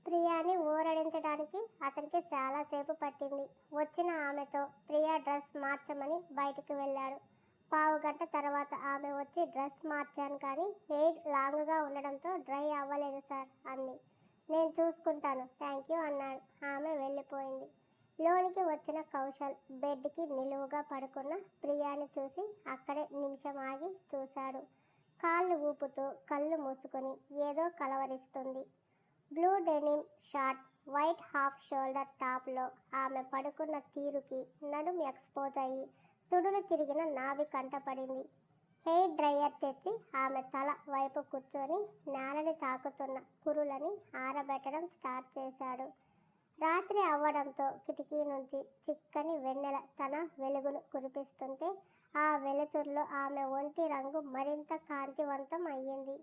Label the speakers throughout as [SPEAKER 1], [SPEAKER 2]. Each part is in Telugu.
[SPEAKER 1] ప్రియాని ఊరడించడానికి అతనికి చాలాసేపు పట్టింది. వచ్చిన ఆమెతో ప్రియా డ్రెస్ మార్చమని బయటికి వెళ్ళాడు. పావుగంట తర్వాత ఆమె వచ్చి డ్రెస్ మార్చాను కానీ హెయిర్ లాంగ్గా ఉండడంతో డ్రై అవ్వలేదు సార్ అంది. నేను చూసుకుంటాను థ్యాంక్ యూ అన్నాడు. ఆమె వెళ్ళిపోయింది. లోనికి వచ్చిన కౌశల్ బెడ్కి నిలువుగా పడుకున్న ప్రియాని చూసి అక్కడే నిమిషం ఆగి చూశాడు. కాళ్ళు ఊపుతూ కళ్ళు మూసుకొని ఏదో కలవరిస్తుంది. Blue denim short, white half shoulder టాప్లో ఆమె పడుకున్న తీరుకి నడుం ఎక్స్పోజ్ అయ్యి సుడులు తిరిగిన నాభి కంటపడింది. హెయిర్ డ్రయర్ తెచ్చి ఆమె తల వైపు కూర్చొని నేలని తాకుతున్న కురులని ఆరబెట్టడం స్టార్ట్ చేశాడు. రాత్రి అవ్వడంతో కిటికీ నుంచి చిక్కని వెన్నెల తన వెలుగును కురిపిస్తుంటే ఆ వెలుతురులో ఆమె ఒంటి రంగు మరింత కాంతివంతం అయ్యింది.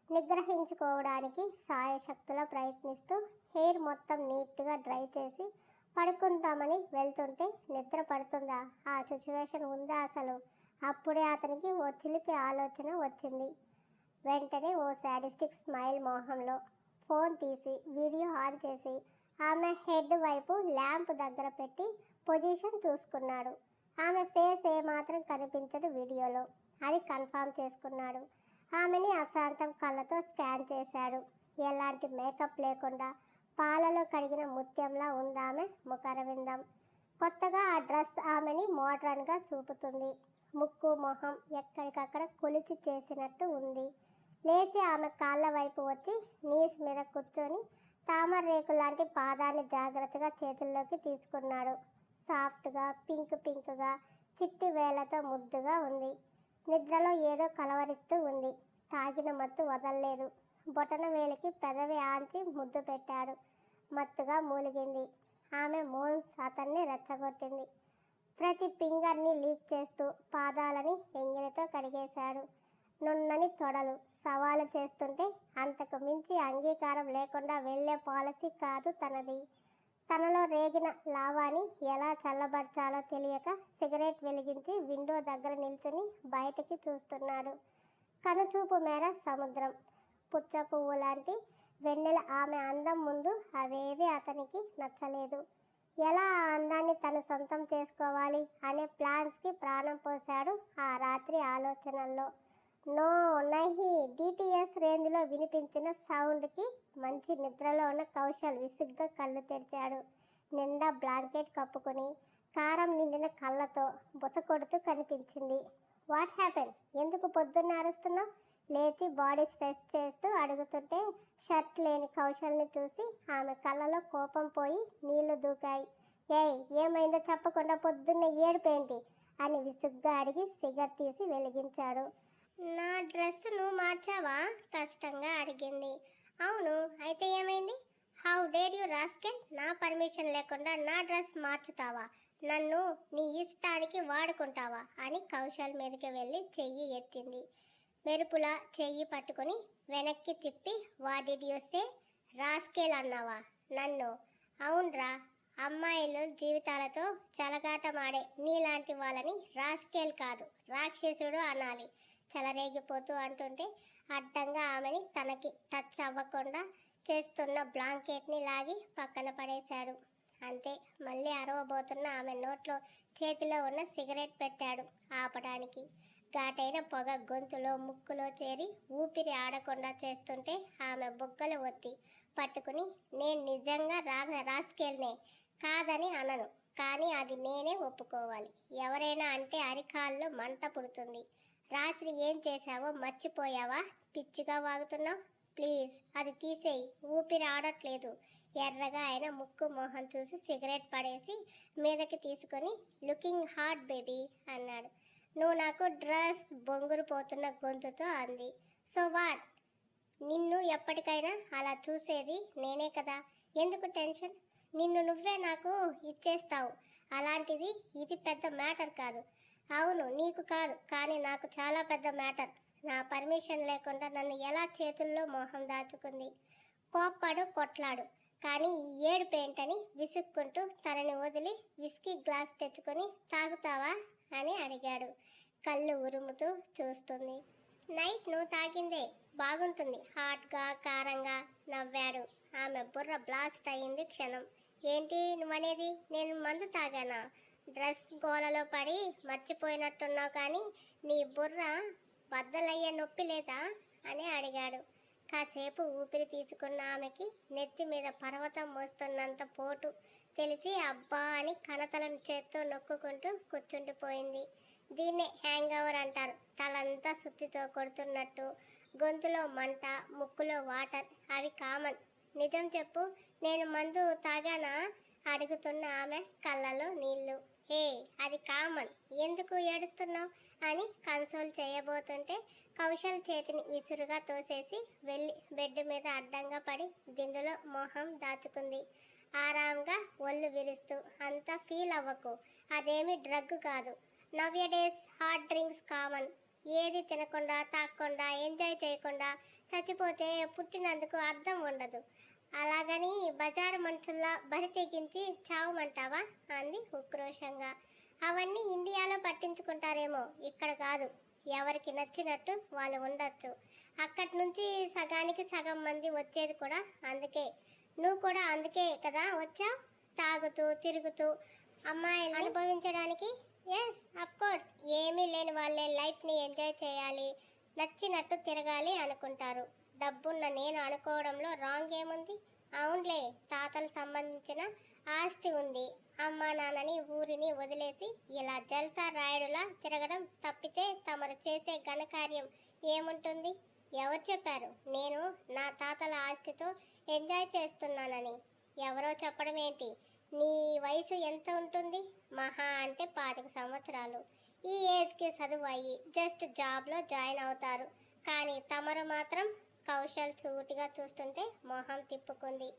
[SPEAKER 1] నిగ్రహించుకోవడానికి సాయశక్తులా ప్రయత్నిస్తూ హెయిర్ మొత్తం నీట్గా డ్రై చేసి పడుకుందామని వెళ్తుంటే నిద్ర పడుతుందా, ఆ సిచ్యువేషన్ ఉందా అసలు? అప్పుడే అతనికి ఓ చిలిపి ఆలోచన వచ్చింది. వెంటనే ఓ శాడిస్టిక్ స్మైల్ మొహంలో ఫోన్ తీసి వీడియో ఆన్ చేసి ఆమె హెడ్ వైపు ల్యాంప్ దగ్గర పెట్టి పొజిషన్ చూసుకున్నాడు. ఆమె ఫేస్ ఏమాత్రం కనిపించదు వీడియోలో. అది కన్ఫర్మ్ చేసుకున్నాడు. ఆమెని అశాంతం కళ్ళతో స్కాన్ చేశాడు. ఎలాంటి మేకప్ లేకుండా పాలలో కడిగిన ముత్యంలా ఉందామె ముఖరవిందం. కొత్తగా ఆ డ్రెస్ ఆమెని మోడ్రన్గా చూపుతుంది. ముక్కు మొహం ఎక్కడికక్కడ కొలిచి చేసినట్టు ఉంది. లేచి ఆమె కాళ్ళ వైపు వచ్చి నీస్ మీద కూర్చొని తామర రేకు లాంటి పాదాన్ని జాగ్రత్తగా చేతుల్లోకి తీసుకున్నాడు. సాఫ్ట్గా పింక్గా చిట్టి వేళ్లతో ముద్దుగా ఉంది. నిద్రలో ఏదో కలవరిస్తూ ఉంది. తాగిన మత్తు వదల్లేదు. బొటన వేలికి పెదవి ఆంచి ముద్దు పెట్టాడు. మత్తుగా మూలిగింది. ఆమె మోన్స్ అతన్ని రెచ్చగొట్టింది. ప్రతి ఫింగర్ని లీక్ చేస్తూ పాదాలని ఎంగిలితో కడిగేశాడు. నున్నని తొడలు సవాలు చేస్తుంటే అంతకు మించి అంగీకారం లేకుండా వెళ్లే పాలసీ కాదు తనది. తనలో రేగిన లావాని ఎలా చల్లబర్చాలో తెలియక సిగరెట్ వెలిగించి విండో దగ్గర నిల్చుని బయటికి చూస్తున్నాడు. కనుచూపు మేర సముద్రం. పుచ్చ పువ్వు లాంటి వెన్నెల ఆమె అందం ముందు అవేవి అతనికి నచ్చలేదు. ఎలా ఆ అందాన్ని తను సొంతం చేసుకోవాలి అనే ప్లాన్స్కి ప్రాణం పోశాడు ఆ రాత్రి ఆలోచనల్లో. నో నహి డిటిఎస్ రేంజ్లో వినిపించిన సౌండ్కి మంచి నిద్రలో ఉన్న కౌశల్ విసుగ్గా కళ్ళు తెరిచాడు. నిండా బ్లాంకెట్ కప్పుకొని కారం నిండిన కళ్ళతో బుసకొడుతూ కనిపించింది. What happen? ఎందుకు పొద్దున్న అరుస్తున్నావు? లేచి బాడీ స్ట్రెచ్ చేస్తూ అడుగుతుంటే షర్ట్ లేని కౌశల్ని చూసి ఆమె కళ్ళలో కోపం పోయి నీళ్లు దూకాయి. ఏయ్ ఏమైందో చెప్పకుండా పొద్దున్న ఏడుపేంటి అని విసుగ్గా అడిగి సిగరెట్ తీసి వెలిగించాడు. నా డ్రెస్ నువ్వు మార్చావా? కష్టంగా అడిగింది. అవును, అయితే ఏమైంది? How dare you rascal? నా పర్మిషన్ లేకుండా నా డ్రెస్ మార్చుతావా? నన్ను నీ ఇష్టానికి వాడుకుంటావా అని కౌశల్ మీదకి వెళ్ళి చెయ్యి ఎత్తింది. మెరుపులా చెయ్యి పట్టుకొని వెనక్కి తిప్పి what did you say? Rascal అన్నావా నన్ను? అవునరా, అమ్మాయిలు జీవితాలతో చెలగాటమాడే నీలాంటి వాళ్ళని రాస్కెల్ కాదు రాక్షసుడు అనాలి. చెలరేగిపోతూ అంటుంటే అడ్డంగా ఆమెని తనకి టచ్ అవ్వకుండా చేస్తున్న బ్లాంకెట్ని లాగి పక్కన పడేశాడు. అంతే, మళ్ళీ అరవబోతున్న ఆమె నోట్లో చేతిలో ఉన్న సిగరెట్ పెట్టాడు ఆపడానికి. ఘాటైన పొగ గొంతులో ముక్కులో చేరి ఊపిరి ఆడకుండా చేస్తుంటే ఆమె బుగ్గలు ఒత్తి పట్టుకుని నేను నిజంగా రాస్కెల్నే కాదని అనను, కానీ అది నేనే ఒప్పుకోవాలి. ఎవరైనా అంటే అరికాల్లో మంట పుడుతుంది. రాత్రి ఏం చేశావో మర్చిపోయావా? పిచ్చిగా వాగుతున్నావు. ప్లీజ్ అది తీసేయి, ఊపిరి ఆడట్లేదు. ఎర్రగా ఆయన ముక్కు మొహం చూసి సిగరెట్ పడేసి మీదకి తీసుకొని లుకింగ్ హాట్ బేబీ అన్నాడు. నువ్వు నాకు డ్రెస్ బొంగురు పోతున్న గొంతుతో అంది. So what? నిన్ను ఎప్పటికైనా అలా చూసేది నేనే కదా, ఎందుకు టెన్షన్? నిన్ను నువ్వే నాకు ఇచ్చేస్తావు. అలాంటిది ఇది పెద్ద మ్యాటర్ కాదు. అవును నీకు కాదు, కానీ నాకు చాలా పెద్ద మ్యాటర్. నా పర్మిషన్ లేకుండా నన్ను ఎలా చేతుల్లో మోహం దాచుకుంది. కోప్పడు కొట్లాడు, కానీ ఈ ఏడుపేంటని విసుక్కుంటూ తనని వదిలి విస్కీ గ్లాస్ తెచ్చుకొని తాగుతావా అని అడిగాడు. కళ్ళు ఉరుముతూ చూస్తుంది. నైట్ నువ్వు తాగిందే బాగుంటుంది, హాట్గా కారంగా నవ్వాడు. ఆమె బుర్ర బ్లాస్ట్ అయింది క్షణం. ఏంటి నువ్వనేది? నేను మందు తాగానా? డ్రెస్ గోలలో పడి మర్చిపోయినట్టున్నావు, కానీ నీ బుర్ర బద్దలయ్యే నొప్పి లేదా అని అడిగాడు. కాసేపు ఊపిరి తీసుకున్న ఆమెకి నెత్తి మీద పర్వతం మోస్తున్నంత పోటు తెలిసి అబ్బా అని కణతలను చేత్తో నొక్కుంటూ కూర్చుండిపోయింది. దీన్నే హ్యాంగ్ ఓవర్ అంటారు. తలంతా సుత్తితో కొడుతున్నట్టు, గొంతులో మంట, ముక్కులో వాటర్, అవి కామన్. నిజం చెప్పు, నేను మందు తాగానా అడుగుతున్న ఆమె కళ్ళలో నీళ్లు. హే, అది కామన్, ఎందుకు ఏడుస్తున్నావు అని కన్సోల్ చేయబోతుంటే కౌశల్ చేతిని విసురుగా తోసేసి వెళ్ళి బెడ్ మీద అడ్డంగా పడి దిండులో మొహం దాచుకుంది. ఆరాంగా ఒళ్ళు విరుస్తూ, అంతా ఫీల్ అవ్వకు, అదేమి డ్రగ్ కాదు. నవ్యడేస్ హార్డ్ డ్రింక్స్ కామన్. ఏది తినకుండా తాగకుండా ఎంజాయ్ చేయకుండా చచ్చిపోతే పుట్టినందుకు అర్థం ఉండదు. అలాగని బజారు మనుషుల్లా బరి తెగించి చావమంటావా అంది ఉక్రోషంగా. అవన్నీ ఇండియాలో పట్టించుకుంటారేమో, ఇక్కడ కాదు. ఎవరికి నచ్చినట్టు వాళ్ళు ఉండొచ్చు. అక్కడి నుంచి సగానికి సగం మంది వచ్చేది కూడా అందుకే. నువ్వు కూడా అందుకే కదా వచ్చావు, తాగుతూ తిరుగుతూ అమ్మాయిని అనుభవించడానికి. ఎస్, అఫ్ కోర్స్, ఏమీ లేని వాళ్ళే లైఫ్ని ఎంజాయ్ చేయాలి, నచ్చినట్టు తిరగాలి అనుకుంటారు. డబ్బున్న నేను అనుకోవడంలో రాంగ్ ఏముంది? అవునులే, తాతలు సంబంధించిన ఆస్తి ఉంది. అమ్మా నాన్నని ఊరిని వదిలేసి ఇలా జల్సా రాయుడులా తిరగడం తప్పితే తమరు చేసే ఘనకార్యం ఏముంటుంది? ఎవరు చెప్పారు నేను నా తాతల ఆస్తితో ఎంజాయ్ చేస్తున్నానని? ఎవరో చెప్పడం ఏంటి? నీ వయసు ఎంత ఉంటుంది? మహా అంటే 25 సంవత్సరాలు. ఈ ఏజ్కి చదువు అయ్యి జస్ట్ జాబ్లో జాయిన్ అవుతారు. కానీ తమరు మాత్రం. కౌశల్ సూటిగా చూస్తుంటే మొహం తిప్పుకుంది.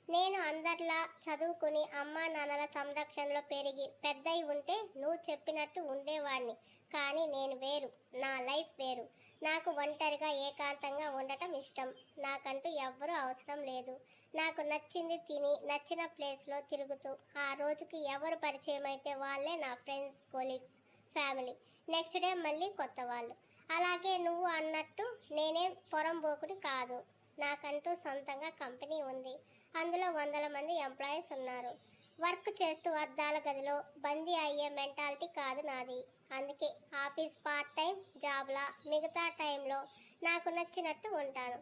[SPEAKER 1] నేను అందరిలా చదువుకుని అమ్మా నాన్నల సంరక్షణలో పెరిగి పెద్దయి ఉంటే నువ్వు చెప్పినట్టు ఉండేవాడిని. కానీ నేను వేరు, నా లైఫ్ వేరు. నాకు ఒంటరిగా ఏకాంతంగా ఉండటం ఇష్టం. నాకంటూ ఎవ్వరూ అవసరం లేదు. నాకు నచ్చింది తిని నచ్చిన ప్లేస్లో తిరుగుతూ ఆ రోజుకి ఎవరు పరిచయం అయితే వాళ్ళే నా friends, colleagues, family. Next day మళ్ళీ కొత్త వాళ్ళు. అలాగే నువ్వు అన్నట్టు నేనేం పొరంబోకుని కాదు. నాకంటూ సొంతంగా కంపెనీ ఉంది. అందులో 100 మంది ఎంప్లాయీస్ ఉన్నారు. వర్క్ చేస్తూ అద్దాల గదిలో బందీ అయ్యే మెంటాలిటీ కాదు నాది. అందుకే ఆఫీస్ పార్ట్ టైం జాబ్లా, మిగతా టైంలో నాకు నచ్చినట్టు ఉంటాను.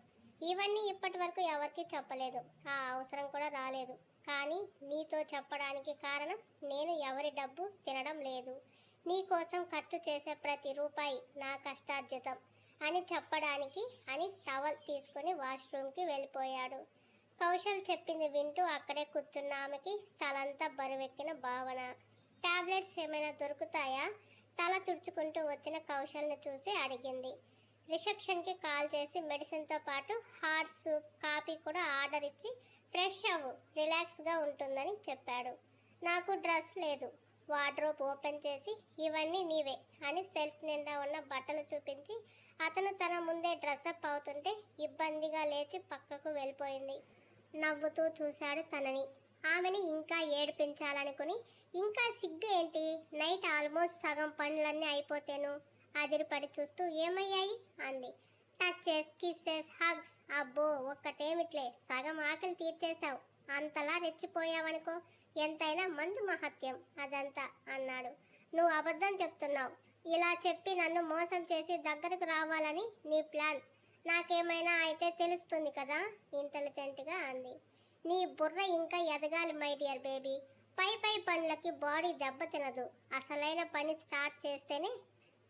[SPEAKER 1] ఇవన్నీ ఇప్పటి వరకు ఎవరికి చెప్పలేదు, ఆ అవసరం కూడా రాలేదు. కానీ నీతో చెప్పడానికి కారణం, నేను ఎవరి డబ్బు తినడం లేదు. నీ కోసం ఖర్చు చేసే ప్రతి రూపాయి నా కష్టార్జితం అని చెప్పడానికి అని టవల్ తీసుకుని వాష్రూమ్కి వెళ్ళిపోయాడు. కౌశల్ చెప్పింది వింటూ అక్కడే కూర్చున్న ఆమెకి తలంతా బరువెక్కిన భావన. టాబ్లెట్స్ ఏమైనా దొరుకుతాయా? తల తుడుచుకుంటూ వచ్చిన కౌశల్ని చూసి అడిగింది. రిసెప్షన్కి కాల్ చేసి మెడిసిన్తో పాటు హాట్ సూప్, కాఫీ కూడా ఆర్డర్ ఇచ్చి ఫ్రెష్ అవ్వు, రిలాక్స్గా ఉంటుందని చెప్పాడు. నాకు డ్రెస్ లేదు. వార్డ్రోబ్ ఓపెన్ చేసి ఇవన్నీ నీవే అని సెల్ఫ్ నిండా ఉన్న బట్టలు చూపించి అతను తన ముందే డ్రెస్అప్ అవుతుంటే ఇబ్బందిగా లేచి పక్కకు వెళ్ళిపోయింది. నవ్వుతూ చూశాడు తనని. ఆమెని ఇంకా ఏడిపించాలనుకుని, ఇంకా సిగ్గు ఏంటి, నైట్ ఆల్మోస్ట్ సగం పనులన్నీ అయిపోతేను అదిరిపడి చూస్తూ ఏమయ్యాయి అంది. టచెస్, కిస్సెస్, హగ్స్, అబ్బో ఒక్కటేమిట్లే, సగం ఆకలి తీర్చేశావు. అంతలా రెచ్చిపోయావనుకో, ఎంతైనా మందు మహత్యం అదంతా అన్నాడు. నువ్వు అబద్ధం చెప్తున్నావు. ఇలా చెప్పి నన్ను మోసం చేసి దగ్గరకు రావాలని నీ ప్లాన్. నాకేమైనా అయితే తెలుస్తుంది కదా ఇంటెలిజెంట్గా అంది. నీ బుర్ర ఇంకా ఎదగాలి మై డియర్ బేబీ. పై పై పనులకి బాడీ దెబ్బతినదు. అసలైన పని స్టార్ట్ చేస్తేనే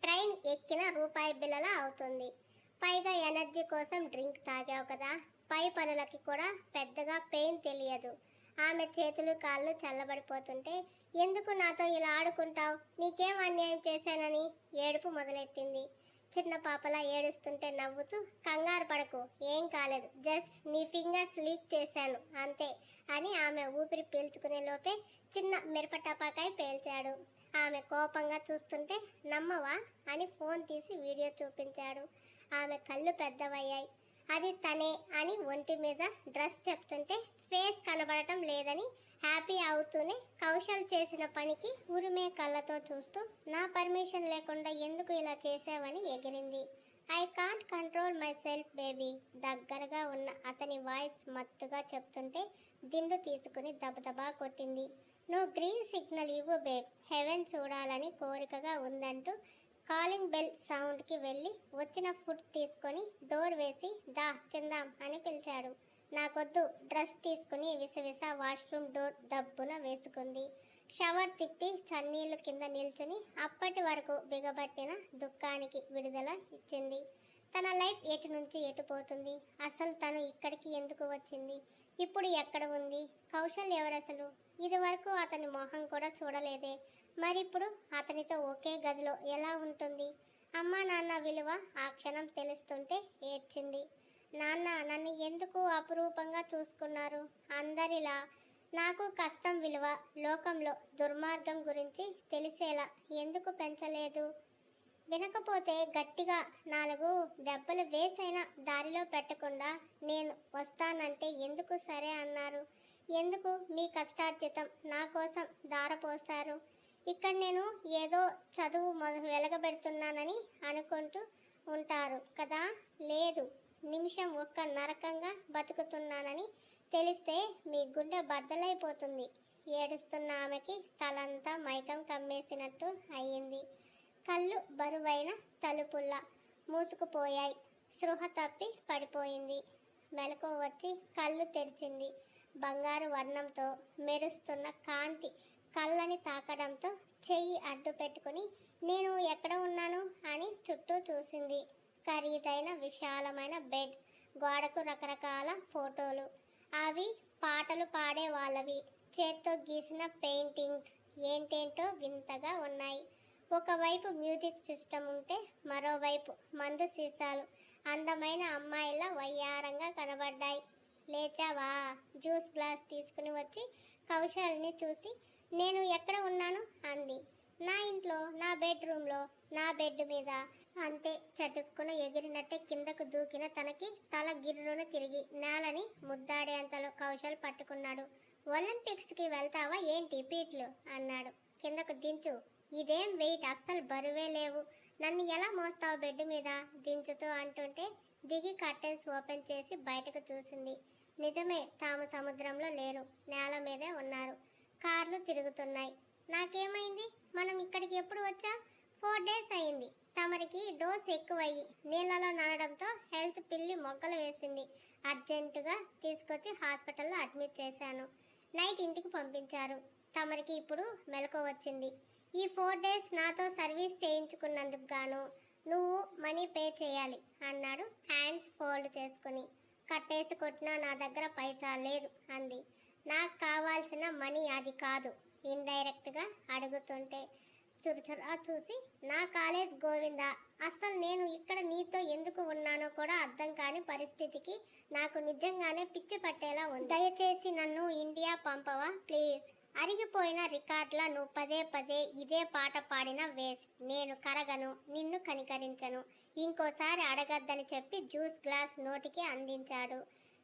[SPEAKER 1] ట్రైన్ ఎక్కిన రూపాయి బిళ్ళలా అవుతుంది. పైగా ఎనర్జీ కోసం డ్రింక్ తాగావు కదా, పై పనులకి కూడా పెద్దగా పెయిన్ తెలియదు. ఆమె చేతులు కాళ్ళు చల్లబడిపోతుంటే, ఎందుకు నాతో ఇలా ఆడుకుంటావు, నీకేం అన్యాయం చేశానని ఏడుపు మొదలెట్టింది. చిన్న పాపలా ఏడుస్తుంటే నవ్వుతూ, కంగారు పడకు, ఏం కాలేదు, జస్ట్ నీ ఫింగర్స్ లీక్ చేశాను అంతే అని ఆమె ఊపిరి పీల్చుకునే లోపే చిన్న మిరపటపాకాయ పేల్చాడు. ఆమె కోపంగా చూస్తుంటే, నమ్మవా అని ఫోన్ తీసి వీడియో చూపించాడు. ఆమె కళ్ళు పెద్దవయ్యాయి. అది తనే అని ఒంటి మీద డ్రెస్ చెప్తుంటే ఫేస్ కనబడటం లేదని హ్యాపీ అవుతూనే కౌశల్ చేసిన పనికి ఉరిమే కళ్ళతో చూస్తూ, నా పర్మిషన్ లేకుండా ఎందుకు ఇలా చేసావని ఎగిరింది. I can't control my self baby. దగ్గరగా ఉన్న అతని వాయిస్ మత్తుగా చెప్తుంటే దిండు తీసుకుని దబదబా కొట్టింది. నువ్వు గ్రీన్ సిగ్నల్ ఇవ్వు బేబ్, హెవెన్ చూడాలని కోరికగా ఉందంటూ కాలింగ్ బెల్ సౌండ్కి వెళ్ళి వచ్చిన ఫుడ్ తీసుకొని డోర్ వేసి దా తిందాం అని పిలిచాడు. నాకొద్దు. డ్రెస్ తీసుకుని విసవిస వాష్రూమ్ డోర్ దబ్బున వేసుకుంది. షవర్ తిప్పి చన్నీళ్ళు కింద నిల్చుని అప్పటి వరకు బిగబట్టిన దుఃఖానికి విడుదల ఇచ్చింది. తన లైఫ్ ఎటు నుంచి ఎటు పోతుంది? అసలు తను ఇక్కడికి ఎందుకు వచ్చింది? ఇప్పుడు ఎక్కడ ఉంది? కౌశల్ ఎవరసలు? ఇది వరకు అతని మొహం కూడా చూడలేదే. మరిప్పుడు అతనితో ఒకే గదిలో ఎలా ఉంటుంది? అమ్మా నాన్న విలువ ఆ క్షణం తెలుస్తుంటే ఏడ్చింది. నాన్న నన్ను ఎందుకు అపురూపంగా చూసుకున్నారు? అందరిలా నాకు కష్టం విలువ, లోకంలో దుర్మార్గం గురించి తెలిసేలా ఎందుకు పెంచలేదు? వినకపోతే గట్టిగా 4 దెబ్బలు వేసైనా దారిలో పెట్టకుండా నేను వస్తానంటే ఎందుకు సరే అన్నారు? ఎందుకు మీ కష్టార్జితం నా కోసం దారపోస్తారు? ఇక్కడ నేను ఏదో చదువు వెలగబెడుతున్నానని అనుకుంటూ ఉంటారు కదా? లేదు, నిమిషం ఒక్క నరకంగా బతుకుతున్నానని తెలిస్తే మీ గుండె బద్దలైపోతుంది. ఏడుస్తున్న ఆమెకి తలంతా మైకం కమ్మేసినట్టు అయ్యింది. కళ్ళు బరువైన తలుపుల్లా మూసుకుపోయాయి. స్పృహ తప్పి పడిపోయింది. మెలకువ వచ్చి కళ్ళు తెరిచింది. బంగారు వర్ణంతో మెరుస్తున్న కాంతి కళ్ళని తాకడంతో చెయ్యి అడ్డు పెట్టుకుని నేను ఎక్కడ ఉన్నాను అని చుట్టూ చూసింది. ఖరీదైన విశాలమైన బెడ్, గోడకు రకరకాల ఫోటోలు, అవి పాటలు పాడే వాళ్ళవి, చేత్తో గీసిన పెయింటింగ్స్ ఏంటేంటో వింతగా ఉన్నాయి. ఒకవైపు మ్యూజిక్ సిస్టమ్ ఉంటే మరోవైపు మందు సీసాలు అందమైన అమ్మాయిలా వయ్యారంగా కనబడ్డాయి. లేచావా? జ్యూస్ గ్లాస్ తీసుకుని వచ్చి కౌశల్ని చూసి నేను ఎక్కడ ఉన్నాను అంది. నా ఇంట్లో, నా బెడ్రూమ్లో, నా బెడ్ మీద. అంతే. చటుక్కున ఎగిరినట్టే కిందకు దూకిన తనకి తల గిర్రున తిరిగి నేలని ముద్దాడేంతలో కౌశల్ పట్టుకున్నాడు. ఒలింపిక్స్కి వెళ్తావా ఏంటి పీట్లు అన్నాడు. కిందకు దించు. ఇదేం వెయిట్, అస్సలు బరువే లేవు. నన్ను ఎలా మోస్తావు బెడ్ మీద దించుతూ అంటుంటే దిగి కర్టెన్స్ ఓపెన్ చేసి బయటకు చూసింది. నిజమే, తాము సముద్రంలో లేరు, నేల మీదే ఉన్నారు. కార్లు తిరుగుతున్నాయి. నాకేమైంది? మనం ఇక్కడికి ఎప్పుడు వచ్చాం? 4 days అయింది. తమరికి డోస్ ఎక్కువయ్యి నీళ్ళలో నానడంతో హెల్త్ పిల్లి మొగ్గలు వేసింది. అర్జెంటుగా తీసుకొచ్చి హాస్పిటల్లో అడ్మిట్ చేశాను. నైట్ ఇంటికి పంపించారు. తమరికి ఇప్పుడు మెలకువ వచ్చింది. ఈ 4 days నాతో సర్వీస్ చేయించుకున్నందుకు గాను నువ్వు మనీ పే చేయాలి అన్నాడు హ్యాండ్స్ ఫోల్డ్ చేసుకుని. కట్టేసి కొట్టినా నా దగ్గర పైసా లేదు అంది. నాకు కావాల్సిన మనీ అది కాదు, ఇండైరెక్ట్గా అడుగుతుంటే చురుచురా చూసి నా కాలేజ్ గోవిందా, అస్సలు నేను ఇక్కడ నీతో ఎందుకు ఉన్నానో కూడా అర్థం కాని పరిస్థితికి నాకు నిజంగానే పిచ్చి పట్టేలా ఉంది. దయచేసి నన్ను ఇండియా పంపవా ప్లీజ్. అరిగిపోయిన రికార్డులా నువ్వు పదే పదే ఇదే పాట పాడిన వేస్ట్. నేను కరగను, నిన్ను కనికరించను. ఇంకోసారి అడగద్దని చెప్పి జ్యూస్ గ్లాస్ నోటికి అందించాడు.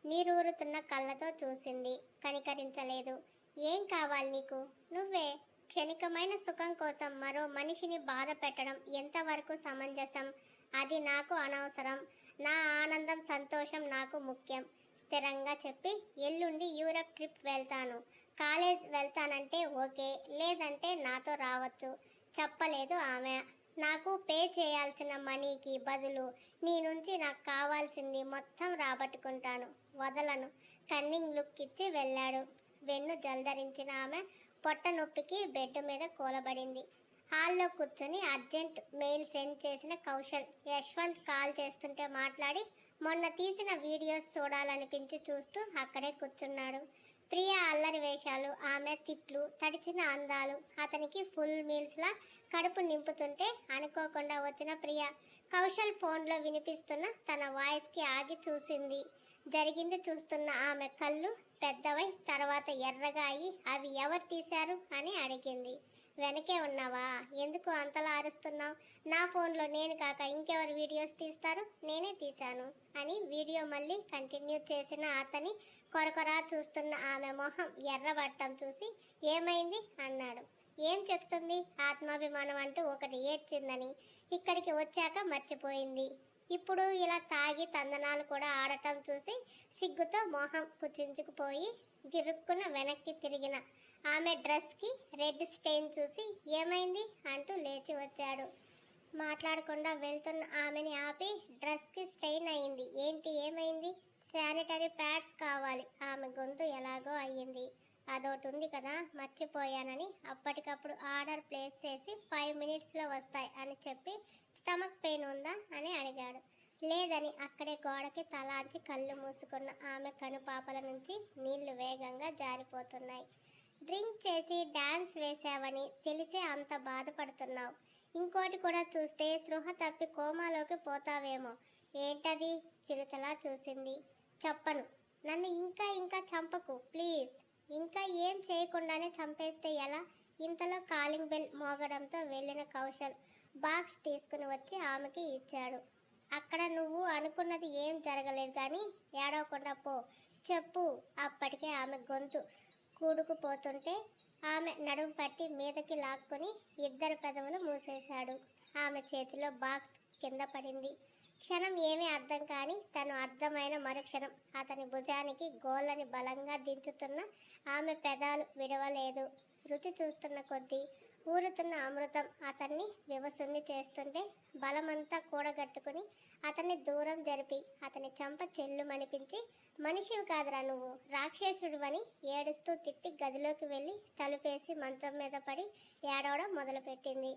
[SPEAKER 1] నీరూరుతున్న కళ్ళతో చూసింది. కనికరించలేదు. ఏం కావాలి నీకు? నువ్వే. క్షణికమైన సుఖం కోసం మరో మనిషిని బాధ పెట్టడం ఎంతవరకు సమంజసం? అది నాకు అనవసరం. నా ఆనందం, సంతోషం నాకు ముఖ్యం స్థిరంగా చెప్పి ఎల్లుండి యూరప్ ట్రిప్ వెళ్తాను. కాలేజ్ వెళ్తానంటే ఓకే, లేదంటే నాతో రావచ్చు చెప్పలేదు ఆమె. నాకు పే చేయాల్సిన మనీకి బదులు నీ నుంచి నాకు కావాల్సింది మొత్తం రాబట్టుకుంటాను, వదలను. కన్నింగ్ లుక్ ఇచ్చి వెళ్ళాడు. వెన్ను జల్దరించిన ఆమె పొట్ట నొప్పికి బెడ్ మీద కూలబడింది. హాల్లో కూర్చొని అర్జెంట్ మెయిల్ సెండ్ చేసిన కౌశల్ యశ్వంత్ కాల్ చేస్తుంటే మాట్లాడి మొన్న తీసిన వీడియోస్ చూడాలనిపించి చూస్తూ అక్కడే కూర్చున్నాడు. ప్రియ అల్లరి వేషాలు, ఆమె తిట్లు, తడిచిన అందాలు అతనికి ఫుల్ మీల్స్లా కడుపు నింపుతుంటే అనుకోకుండా వచ్చిన ప్రియ కౌశల్ ఫోన్లో వినిపిస్తున్న తన వాయిస్కి ఆగి చూసింది. జరిగింది చూస్తున్న ఆమె కళ్ళు పెద్దవై తర్వాత ఎర్రగా అయి అవి ఎవరు తీశారు అని అడిగింది. వెనకే ఉన్నావా? ఎందుకు అంతలా అరుస్తున్నావు? నా ఫోన్లో నేను కాక ఇంకెవరు వీడియోస్ తీస్తారు? నేనే తీశాను అని వీడియో మళ్ళీ కంటిన్యూ చేసిన అతని కొరకొరా చూస్తున్న ఆమె మొహం ఎర్రబట్టం చూసి ఏమైంది అన్నాడు. ఏం చెప్తుంది? ఆత్మాభిమానం అంటూ ఒకటి ఏడ్చిందని ఇక్కడికి వచ్చాక మర్చిపోయింది. ఇప్పుడు ఇలా తాగి తందనాలు కూడా ఆడటం చూసి సిగ్గుతో మొహం కుచించుకుపోయి గిరుక్కున వెనక్కి తిరిగిన ఆమె డ్రెస్కి రెడ్ స్టెయిన్ చూసి ఏమైంది అంటూ లేచి వచ్చాడు. మాట్లాడకుండా వెళ్తున్న ఆమెని ఆపి డ్రెస్కి స్టెయిన్ అయింది ఏంటి ఏమైంది? శానిటరీ ప్యాడ్స్ కావాలి. ఆమె గొంతు ఎలాగో అయ్యింది. అదొకటి ఉంది కదా మర్చిపోయానని అప్పటికప్పుడు ఆర్డర్ ప్లేస్ చేసి 5 మినిట్స్లో వస్తాయి అని చెప్పి స్టమక్ పెయిన్ ఉందా అని అడిగాడు. లేదని అక్కడే గోడకి తలాంచి కళ్ళు మూసుకున్న ఆమె కనుపాపల నుంచి నీళ్లు వేగంగా జారిపోతున్నాయి. డ్రింక్ చేసి డాన్స్ వేశావని తెలిసే అంత బాధపడుతున్నావు. ఇంకోటి కూడా చూస్తే స్పృహ తప్పి కోమాలోకి పోతావేమో. ఏంటది? చిరుతలా చూసింది. చెప్పను. నన్ను ఇంకా ఇంకా చంపకు ప్లీజ్. ఇంకా ఏం చేయకుండానే చంపేస్తే ఎలా? ఇంతలో కాలింగ్ బెల్ మోగడంతో వెళ్ళిన కౌశల్ బాక్స్ తీసుకుని వచ్చి ఆమెకి ఇచ్చాడు. అక్కడ నువ్వు అనుకున్నది ఏం జరగలేదు కానీ ఏడవకుండా పో. చెప్పు. అప్పటికే ఆమె గొంతు కూడుకుపోతుంటే ఆమె నడుము పట్టి మీదకి లాక్కొని ఇద్దరు పెదవులు మూసేశాడు. ఆమె చేతిలో బాక్స్ కింద పడింది. క్షణం ఏమీ అర్థం కాని తను అర్థమైన మరుక్షణం అతని భుజానికి గోళ్ళని బలంగా దించుతున్న ఆమె పెదాలు విడవలేదు. రుచి చూస్తున్న కొద్దీ ఊరుతున్న అమృతం అతన్ని వివసుణ్ణి చేస్తుంటే బలమంతా కూడగట్టుకుని అతన్ని దూరం జరిపి అతని చెంప చెల్లుమనిపించి మనిషివి కాదురా నువ్వు రాక్షసుడివని ఏడుస్తూ తిట్టి గదిలోకి వెళ్ళి తలుపేసి మంచం మీద పడి ఏడవడం మొదలుపెట్టింది.